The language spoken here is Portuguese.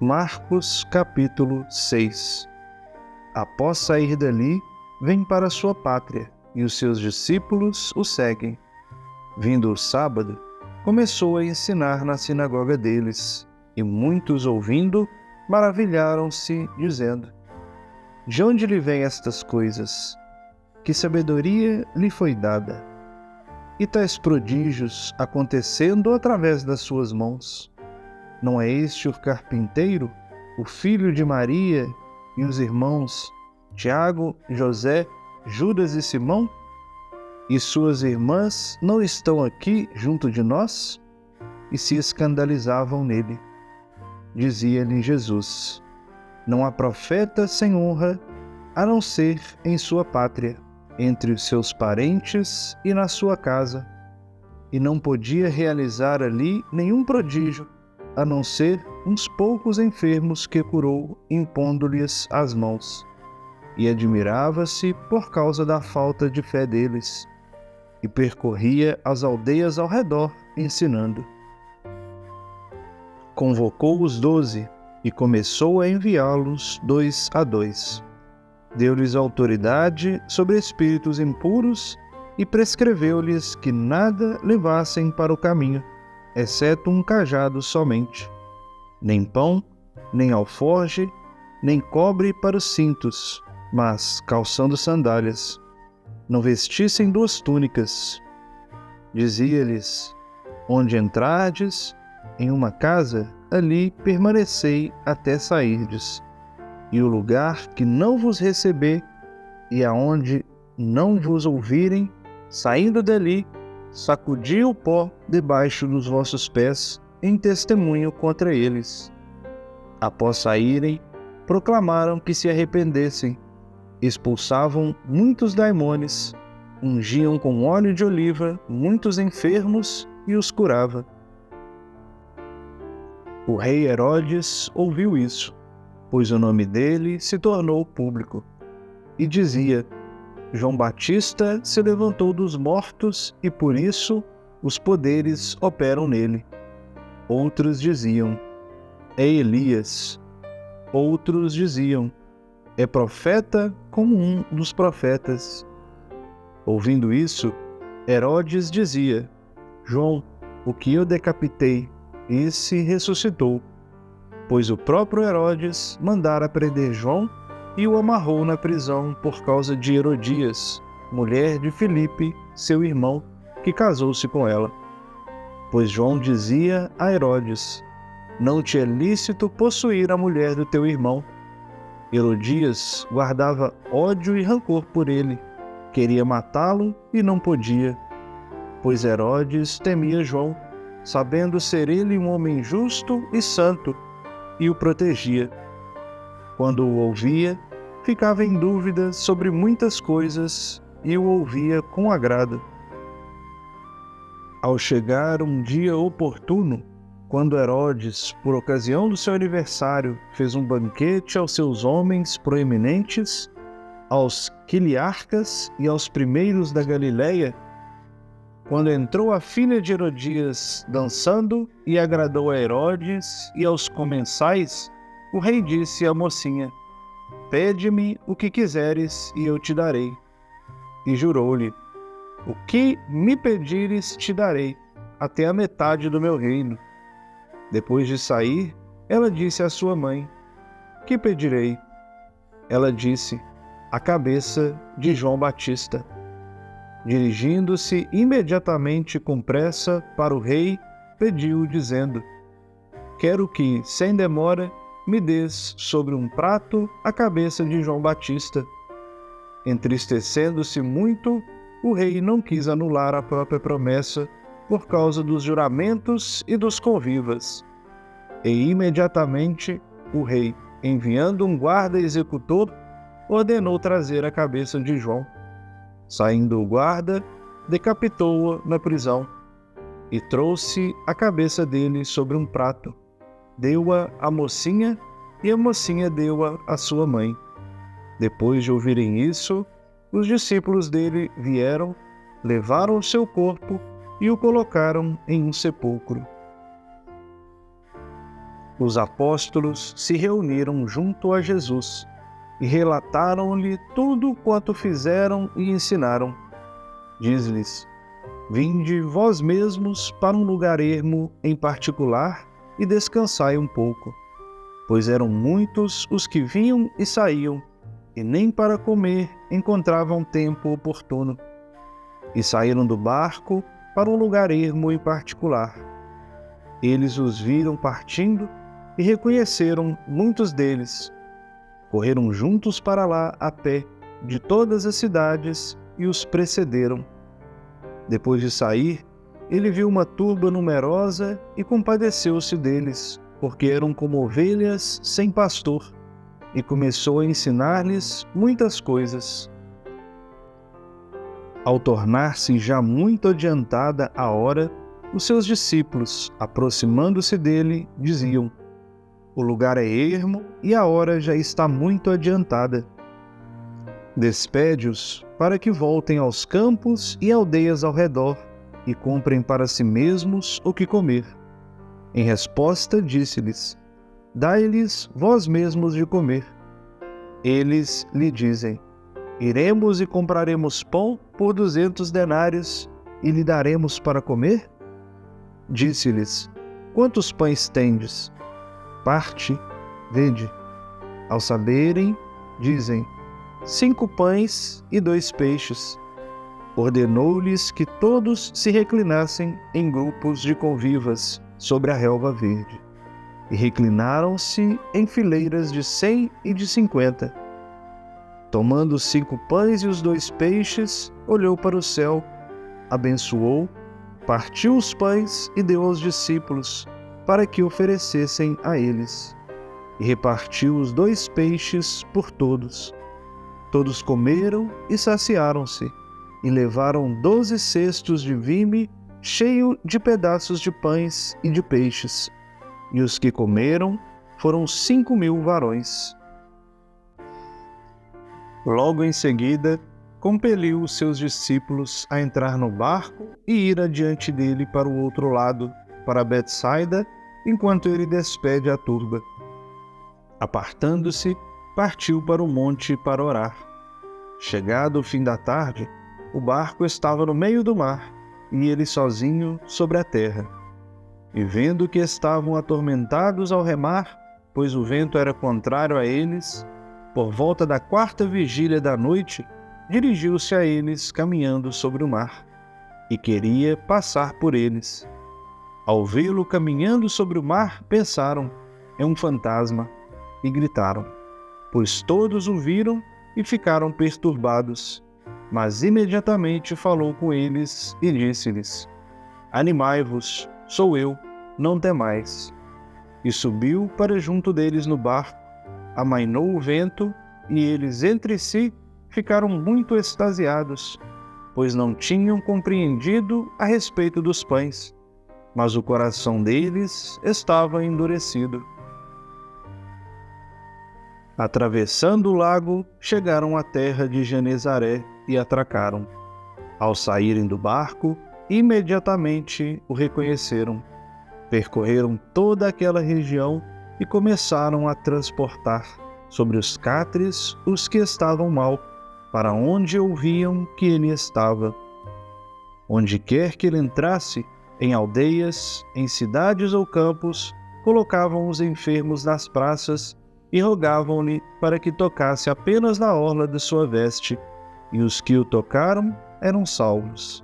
Marcos capítulo 6. Após sair dali, vem para sua pátria, e os seus discípulos o seguem. Vindo o sábado, começou a ensinar na sinagoga deles, e muitos ouvindo, maravilharam-se, dizendo: De onde lhe vêm estas coisas? Que sabedoria lhe foi dada? E tais prodígios acontecendo através das suas mãos? Não é este o carpinteiro, o filho de Maria e os irmãos Tiago, José, Judas e Simão? E suas irmãs não estão aqui junto de nós? E se escandalizavam nele. Dizia-lhe Jesus: Não há profeta sem honra, a não ser em sua pátria, entre os seus parentes e na sua casa. E não podia realizar ali nenhum prodígio, a não ser uns poucos enfermos que curou, impondo-lhes as mãos. E admirava-se por causa da falta de fé deles, e percorria as aldeias ao redor, ensinando. Convocou os 12, e começou a enviá-los 2 a 2. Deu-lhes autoridade sobre espíritos impuros, e prescreveu-lhes que nada levassem para o caminho, exceto um cajado somente. Nem pão, nem alforje, nem cobre para os cintos, mas calçando sandálias. Não vestissem 2 túnicas. Dizia-lhes: Onde entrardes, em uma casa, ali permanecei até sairdes. E o lugar que não vos receber, e aonde não vos ouvirem, saindo dali, sacudi o pó debaixo dos vossos pés, em testemunho contra eles. Após saírem, proclamaram que se arrependessem, expulsavam muitos daimones, ungiam com óleo de oliva muitos enfermos e os curava. O rei Herodes ouviu isso, pois o nome dele se tornou público, e dizia: João Batista se levantou dos mortos e por isso os poderes operam nele. Outros diziam: É Elias. Outros diziam: É profeta como um dos profetas. Ouvindo isso, Herodes dizia: João, o que eu decapitei, esse ressuscitou. Pois o próprio Herodes mandara prender João e o amarrou na prisão por causa de Herodias, mulher de Filipe, seu irmão, que casou-se com ela. Pois João dizia a Herodes: Não te é lícito possuir a mulher do teu irmão. Herodias guardava ódio e rancor por ele, queria matá-lo e não podia, pois Herodes temia João, sabendo ser ele um homem justo e santo, e o protegia. Quando o ouvia, ficava em dúvida sobre muitas coisas e o ouvia com agrado. Ao chegar um dia oportuno, quando Herodes, por ocasião do seu aniversário, fez um banquete aos seus homens proeminentes, aos quiliarcas e aos primeiros da Galileia, quando entrou a filha de Herodias dançando e agradou a Herodes e aos comensais, o rei disse à mocinha: Pede-me o que quiseres e eu te darei. E jurou-lhe: O que me pedires te darei, até a metade do meu reino. Depois de sair, ela disse à sua mãe: Que pedirei? Ela disse: A cabeça de João Batista. Dirigindo-se imediatamente com pressa para o rei, pediu, dizendo: Quero que, sem demora, me des sobre um prato a cabeça de João Batista. Entristecendo-se muito, o rei não quis anular a própria promessa por causa dos juramentos e dos convivas. E imediatamente o rei, enviando um guarda-executor, ordenou trazer a cabeça de João. Saindo o guarda, decapitou-o na prisão e trouxe a cabeça dele sobre um prato. Deu-a à mocinha e a mocinha deu-a à sua mãe. Depois de ouvirem isso, os discípulos dele vieram, levaram o seu corpo e o colocaram em um sepulcro. Os apóstolos se reuniram junto a Jesus e relataram-lhe tudo quanto fizeram e ensinaram. Diz-lhes: Vinde vós mesmos para um lugar ermo em particular e descansai um pouco, pois eram muitos os que vinham e saíam, e nem para comer encontravam tempo oportuno. E saíram do barco para um lugar ermo em particular. Eles os viram partindo e reconheceram muitos deles. Correram juntos para lá a pé de todas as cidades e os precederam. Depois de sair, ele viu uma turba numerosa e compadeceu-se deles, porque eram como ovelhas sem pastor, e começou a ensinar-lhes muitas coisas. Ao tornar-se já muito adiantada a hora, os seus discípulos, aproximando-se dele, diziam: O lugar é ermo e a hora já está muito adiantada. Despede-os para que voltem aos campos e aldeias ao redor e comprem para si mesmos o que comer. Em resposta, disse-lhes: Dai-lhes vós mesmos de comer. Eles lhe dizem: Iremos e compraremos pão por 200 denários e lhe daremos para comer? Disse-lhes: Quantos pães tendes? Parte, vede. Ao saberem, dizem: 5 pães e 2 peixes. Ordenou-lhes que todos se reclinassem em grupos de convivas sobre a relva verde. E reclinaram-se em fileiras de 100 e de 50. Tomando os 5 pães e os 2 peixes, olhou para o céu, abençoou, partiu os pães e deu aos discípulos, para que oferecessem a eles. E repartiu os 2 peixes por todos. Todos comeram e saciaram-se, e levaram 12 cestos de vime cheio de pedaços de pães e de peixes. E os que comeram foram 5.000 varões. Logo em seguida, compeliu os seus discípulos a entrar no barco e ir adiante dele para o outro lado, para Betsaida, enquanto ele despede a turba. Apartando-se, partiu para o monte para orar. Chegado o fim da tarde, o barco estava no meio do mar, e ele sozinho sobre a terra. E vendo que estavam atormentados ao remar, pois o vento era contrário a eles, por volta da 4ª vigília da noite, dirigiu-se a eles caminhando sobre o mar, e queria passar por eles. Ao vê-lo caminhando sobre o mar, pensaram: é um fantasma, e gritaram, pois todos o viram e ficaram perturbados. Mas imediatamente falou com eles e disse-lhes: Animai-vos, sou eu, não temais. E subiu para junto deles no barco, amainou o vento, e eles entre si ficaram muito extasiados, pois não tinham compreendido a respeito dos pães, mas o coração deles estava endurecido. Atravessando o lago, chegaram à terra de Genezaré e atracaram. Ao saírem do barco, imediatamente o reconheceram. Percorreram toda aquela região e começaram a transportar sobre os catres os que estavam mal, para onde ouviam que ele estava. Onde quer que ele entrasse, em aldeias, em cidades ou campos, colocavam os enfermos nas praças e rogavam-lhe para que tocasse apenas na orla de sua veste, e os que o tocaram eram salvos.